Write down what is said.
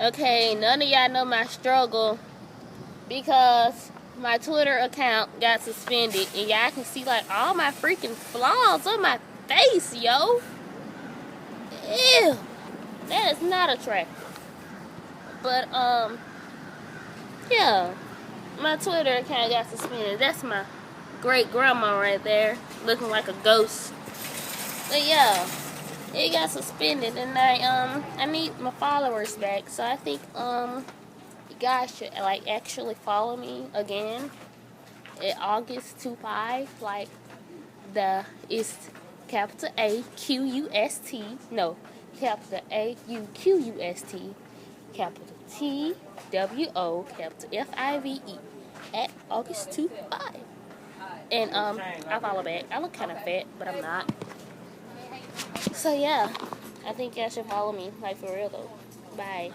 Okay, none of y'all know my struggle because my Twitter account got suspended and y'all can see like all my freaking flaws on my face, yo. Ew. That is not attractive. But yeah. My Twitter account got suspended. That's my great grandma right there, looking like a ghost. But yeah, it got suspended, and I need my followers back. So I think you guys should like actually follow me again at August 25. Like it's capital AQUST. No, capital AUQUST. Capital TWO, capital FIVE at August 25. And I follow back. I look kind of fat, but I'm not. So yeah, I think y'all should follow me, like for real though. Bye.